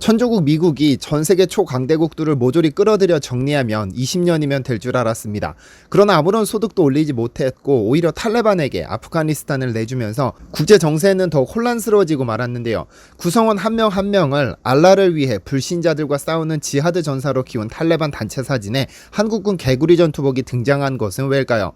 천조국 미국이 전 세계 초강대국들을 모조리 끌어들여 정리하면 20년이면 될 줄 알았습니다. 그러나 아무런 소득도 올리지 못했고 오히려 탈레반에게 아프가니스탄을 내주면서 국제 정세는 더 혼란스러워지고 말았는데요. 구성원 한 명 한 명을 알라를 위해 불신자들과 싸우는 지하드 전사로 키운 탈레반 단체 사진에 한국군 개구리 전투복이 등장한 것은 왜일까요?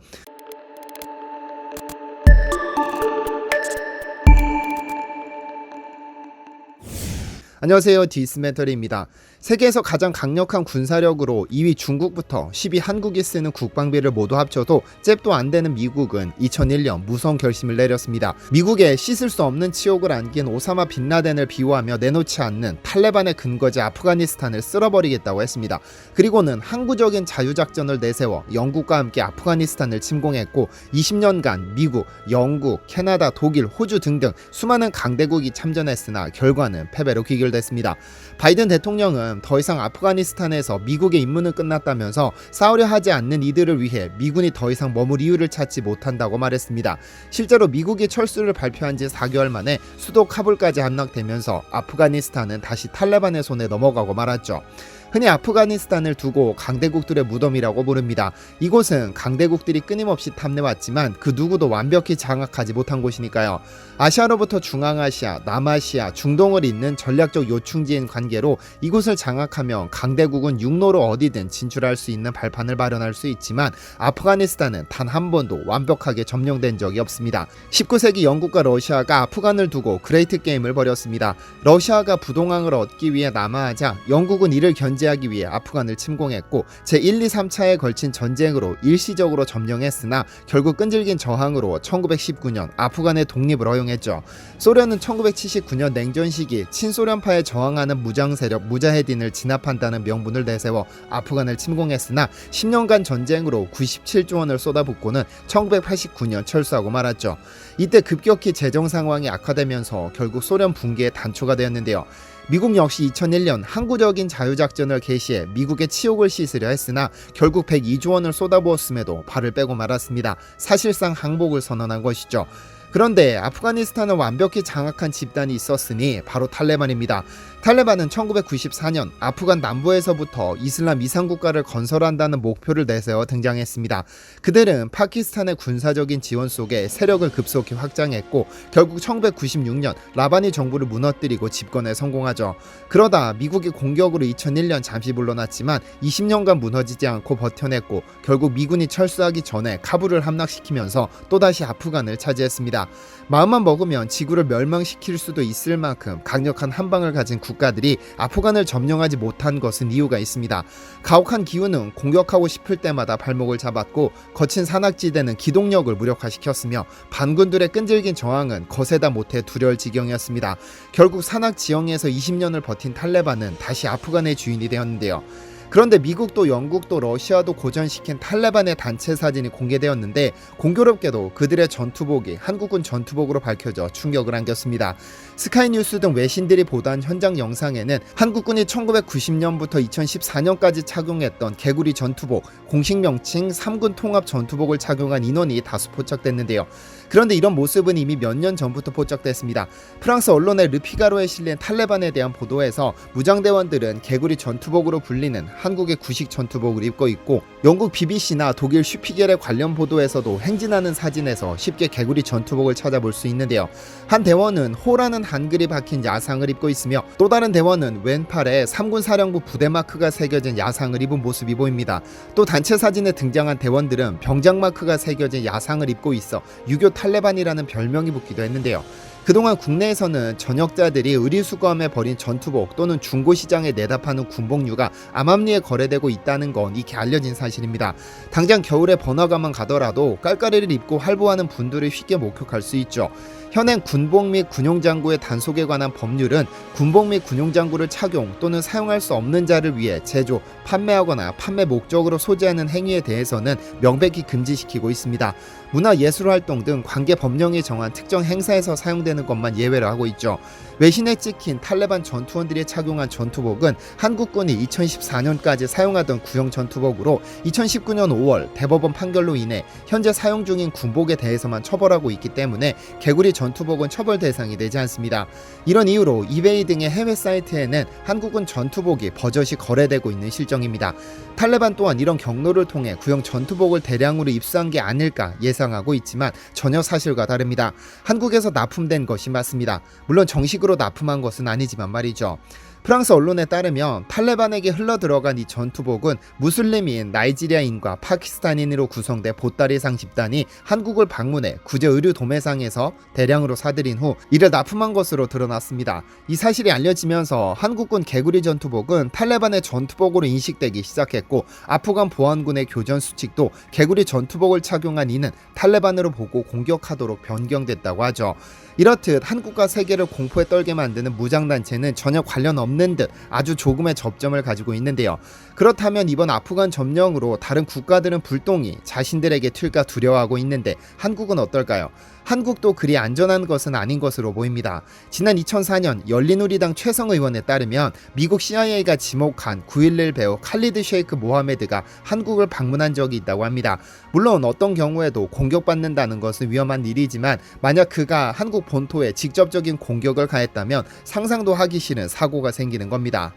안녕하세요, 디스메터리입니다. 세계에서 가장 강력한 군사력으로 2위 중국부터 10위 한국이 쓰는 국방비를 모두 합쳐도 잽도 안 되는 미국은 2001년 무서운 결심을 내렸습니다. 미국에 씻을 수 없는 치욕을 안긴 오사마 빈라덴을 비호하며 내놓지 않는 탈레반의 근거지 아프가니스탄을 쓸어버리겠다고 했습니다. 그리고는 항구적인 자유작전을 내세워 영국과 함께 아프가니스탄을 침공했고 20년간 미국, 영국, 캐나다, 독일, 호주 등등 수많은 강대국이 참전했으나 결과는 패배로 귀결됐습니다. 바이든 대통령은 더 이상 아프가니스탄에서 미국의 임무는 끝났다면서 싸우려 하지 않는 이들을 위해 미군이 더 이상 머물 이유를 찾지 못한다고 말했습니다. 실제로 미국이 철수를 발표한 지 4개월 만에 수도 카불까지 함락되면서 아프가니스탄은 다시 탈레반의 손에 넘어가고 말았죠. 흔히 아프가니스탄을 두고 강대국들의 무덤이라고 부릅니다. 이곳은 강대국들이 끊임없이 탐내왔지만 그 누구도 완벽히 장악하지 못한 곳이니까요. 아시아로부터 중앙아시아, 남아시아, 중동을 잇는 전략적 요충지인 관계로 이곳을 장악하면 강대국은 육로로 어디든 진출할 수 있는 발판을 마련할 수 있지만 아프가니스탄은 단 한 번도 완벽하게 점령된 적이 없습니다. 19세기 영국과 러시아가 아프간을 두고 그레이트 게임을 벌였습니다. 러시아가 부동항을 얻기 위해 남하하자 영국은 이를 견제하기 위해 아프간을 침공했고 제1, 2, 3차에 걸친 전쟁으로 일시적으로 점령했으나 결국 끈질긴 저항으로 1919년 아프간의 독립을 허용했죠. 소련은 1979년 냉전 시기 친소련파에 저항하는 무장 세력 무자헤딘을 진압한다는 명분을 내세워 아프간을 침공했으나 10년간 전쟁으로 97조 원을 쏟아붓고는 1989년 철수하고 말았죠. 이때 급격히 재정 상황이 악화되면서 결국 소련 붕괴의 단초가 되었는데요. 미국 역시 2001년 항구적인 자유작전을 개시해 미국의 치욕을 씻으려 했으나 결국 102조 원을 쏟아부었음에도 발을 빼고 말았습니다. 사실상 항복을 선언한 것이죠. 그런데 아프가니스탄을 완벽히 장악한 집단이 있었으니 바로 탈레반입니다. 탈레반은 1994년 아프간 남부에서부터 이슬람 이상국가를 건설한다는 목표를 내세워 등장했습니다. 그들은 파키스탄의 군사적인 지원 속에 세력을 급속히 확장했고 결국 1996년 라바니 정부를 무너뜨리고 집권에 성공하죠. 그러다 미국의 공격으로 2001년 잠시 물러났지만 20년간 무너지지 않고 버텨냈고 결국 미군이 철수하기 전에 카불을 함락시키면서 또다시 아프간을 차지했습니다. 마음만 먹으면 지구를 멸망시킬 수도 있을 만큼 강력한 한방을 가진 국가들이 아프간을 점령하지 못한 것은 이유가 있습니다. 가혹한 기후는 공격하고 싶을 때마다 발목을 잡았고 거친 산악지대는 기동력을 무력화시켰으며 반군들의 끈질긴 저항은 거세다 못해 두려울 지경이었습니다. 결국 산악 지형에서 20년을 버틴 탈레반은 다시 아프간의 주인이 되었는데요. 그런데 미국도 영국도 러시아도 고전시킨 탈레반의 단체 사진이 공개되었는데 공교롭게도 그들의 전투복이 한국군 전투복으로 밝혀져 충격을 안겼습니다. 스카이뉴스 등 외신들이 보도한 현장 영상에는 한국군이 1990년부터 2014년까지 착용했던 개구리 전투복, 공식 명칭 3군 통합 전투복을 착용한 인원이 다수 포착됐는데요. 그런데 이런 모습은 이미 몇 년 전부터 포착됐습니다. 프랑스 언론의 르피가로에 실린 탈레반에 대한 보도에서 무장대원들은 개구리 전투복으로 불리는 한국의 구식 전투복을 입고 있고 영국 BBC나 독일 슈피겔의 관련 보도에서도 행진하는 사진에서 쉽게 개구리 전투복을 찾아볼 수 있는데요. 한 대원은 호라는 한글이 박힌 야상을 입고 있으며 또 다른 대원은 왼팔에 3군 사령부 부대 마크가 새겨진 야상을 입은 모습이 보입니다. 또 단체 사진에 등장한 대원들은 병장 마크가 새겨진 야상을 입고 있어 유교 탈레반이라는 별명이 붙기도 했는데요. 그동안 국내에서는 전역자들이 의리수거함에 버린 전투복 또는 중고시장에 내다 파는 군복류가 암암리에 거래되고 있다는 건 익히 알려진 사실입니다. 당장 겨울에 번화가만 가더라도 깔깔이를 입고 활보하는 분들을 쉽게 목격할 수 있죠. 현행 군복 및 군용장구의 단속에 관한 법률은 군복 및 군용장구를 착용 또는 사용할 수 없는 자를 위해 제조, 판매하거나 판매 목적으로 소지하는 행위에 대해서는 명백히 금지시키고 있습니다. 문화예술활동 등 관계 법령이 정한 특정 행사에서 사용되는 것만 예외로 하고 있죠. 외신에 찍힌 탈레반 전투원들이 착용한 전투복은 한국군이 2014년까지 사용하던 구형 전투복으로 2019년 5월 대법원 판결로 인해 현재 사용 중인 군복에 대해서만 처벌하고 있기 때문에 개구리 전투복은 처벌 대상이 되지 않습니다. 이런 이유로 이베이 등의 해외 사이트에는 한국군 전투복이 버젓이 거래되고 있는 실정입니다. 탈레반 또한 이런 경로를 통해 구형 전투복을 대량으로 입수한 게 아닐까 예상하고 있지만 전혀 사실과 다릅니다. 한국에서 납품된 것이 맞습니다. 물론 정식으로 납품한 것은 아니지만 말이죠. 프랑스 언론에 따르면 탈레반에게 흘러들어간 이 전투복은 무슬림인 나이지리아인과 파키스탄인으로 구성된 보따리상 집단이 한국을 방문해 구제 의류 도매상에서 대량으로 사들인 후 이를 납품한 것으로 드러났습니다. 이 사실이 알려지면서 한국군 개구리 전투복은 탈레반의 전투복으로 인식되기 시작했고 아프간 보안군의 교전 수칙도 개구리 전투복을 착용한 이는 탈레반으로 보고 공격하도록 변경됐다고 하죠. 이렇듯 한국과 세계를 공포에 떨게 만드는 무장단체는 전혀 관련 없는 듯 아주 조금의 접점을 가지고 있는데요. 그렇다면 이번 아프간 점령으로 다른 국가들은 불똥이 자신들에게 튈까 두려워하고 있는데 한국은 어떨까요? 한국도 그리 안전한 것은 아닌 것으로 보입니다. 지난 2004년 열린우리당 최성 의원에 따르면 미국 CIA가 지목한 9.11 배우 칼리드 셰이크 모하메드가 한국을 방문한 적이 있다고 합니다. 물론 어떤 경우에도 공격받는다는 것은 위험한 일이지만 만약 그가 한국 본토에 직접적인 공격을 가했다면 상상도 하기 싫은 사고가 생기는 겁니다.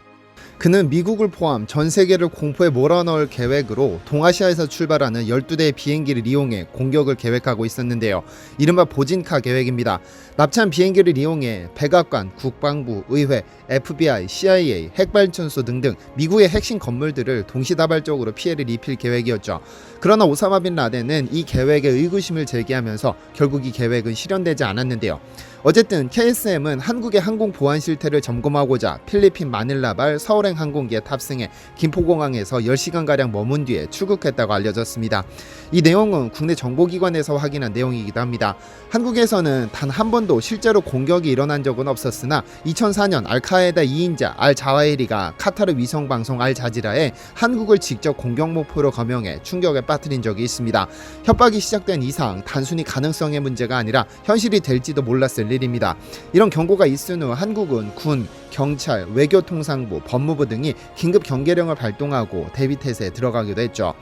그는 미국을 포함 전 세계를 공포에 몰아넣을 계획으로 동아시아에서 출발하는 12대의 비행기를 이용해 공격을 계획하고 있었는데요. 이른바 보진카 계획입니다. 납치한 비행기를 이용해 백악관, 국방부, 의회, FBI, CIA, 핵발전소 등등 미국의 핵심 건물들을 동시다발적으로 피해를 입힐 계획이었죠. 그러나 오사마 빈 라덴은 이 계획에 의구심을 제기하면서 결국 이 계획은 실현되지 않았는데요. 어쨌든 KSM은 한국의 항공 보안 실태를 점검하고자 필리핀 마닐라발 서울행 항공기에 탑승해 김포공항에서 10시간가량 머문 뒤에 출국했다고 알려졌습니다. 이 내용은 국내 정보기관에서 확인한 내용이기도 합니다. 한국에서는 단 한 번도 실제로 공격이 일어난 적은 없었으나 2004년 알카에다 2인자 알자와히리가 카타르 위성방송 알자지라에 한국을 직접 공격 목표로 거명해 충격에 빠뜨린 적이 있습니다. 협박이 시작된 이상 단순히 가능성의 문제가 아니라 현실이 될지도 몰랐을 일입니다. 이런 경고가 있은 후 한국은 군, 경찰, 외교통상부, 법무부 등이 긴급 경계령을 발동하고 대비태세에 들어가기도 했죠.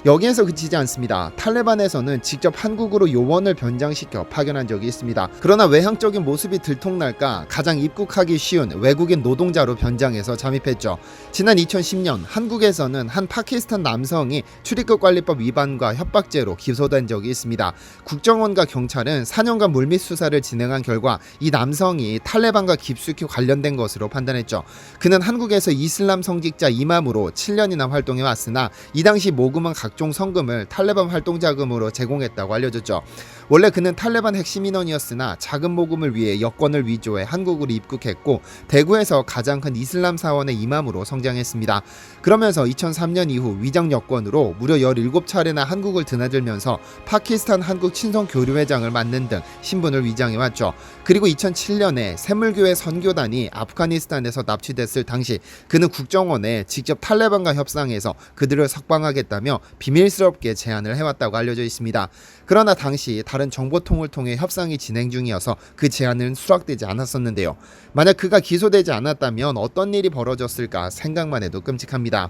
여기에서 그치지 않습니다. 탈레반에서는 직접 한국으로 요원을 변장시켜 파견한 적이 있습니다. 그러나 외향적인 모습이 들통날까 가장 입국하기 쉬운 외국인 노동자로 변장해서 잠입했죠. 지난 2010년 한국에서는 한 파키스탄 남성이 출입국 관리법 위반과 협박죄로 기소된 적이 있습니다. 국정원과 경찰은 4년간 물밑 수사를 진행한 결과 이 남성이 탈레반과 깊숙이 관련된 것으로 판단했죠. 그는 한국에서 이슬람 성직자 이맘으로 7년이나 활동해 왔으나 이 당시 모금한 각종 성금을 탈레반 활동자금으로 제공했다고 알려졌죠. 원래 그는 탈레반 핵심 인원이었으나 작은 모금을 위해 여권을 위조해 한국으로 입국했고 대구에서 가장 큰 이슬람 사원의 이맘으로 성장했습니다. 그러면서 2003년 이후 위장 여권으로 무려 17차례나 한국을 드나들면서 파키스탄 한국 친선교류회장을 맡는 등 신분을 위장해왔죠. 그리고 2007년에 샘물교회 선교단이 아프가니스탄에서 납치됐을 당시 그는 국정원에 직접 탈레반과 협상해서 그들을 석방하겠다며 비밀스럽게 제안을 해왔다고 알려져 있습니다. 그러나 당시 다른 정보통을 통해 협상이 진행 중이어서 그 제안은 수락되지 않았었는데요. 만약 그가 기소되지 않았다면 어떤 일이 벌어졌을까 생각만 해도 끔찍합니다.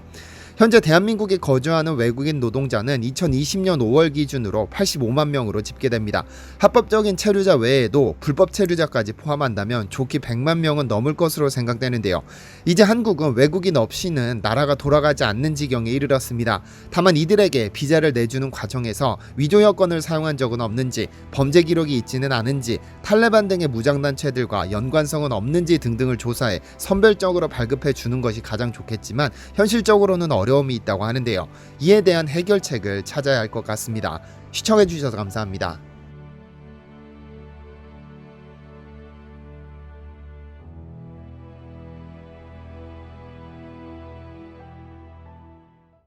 현재 대한민국에 거주하는 외국인 노동자는 2020년 5월 기준으로 85만 명으로 집계됩니다. 합법적인 체류자 외에도 불법 체류자까지 포함한다면 좋게 100만 명은 넘을 것으로 생각되는데요. 이제 한국은 외국인 없이는 나라가 돌아가지 않는 지경에 이르렀습니다. 다만 이들에게 비자를 내주는 과정에서 위조 여권을 사용한 적은 없는지, 범죄 기록이 있지는 않은지, 탈레반 등의 무장단체들과 연관성은 없는지 등등을 조사해 선별적으로 발급해 주는 것이 가장 좋겠지만 현실적으로는 어려움이 있다고 하는데요. 이에 대한 해결책을 찾아야 할 것 같습니다. 시청해주셔서 감사합니다.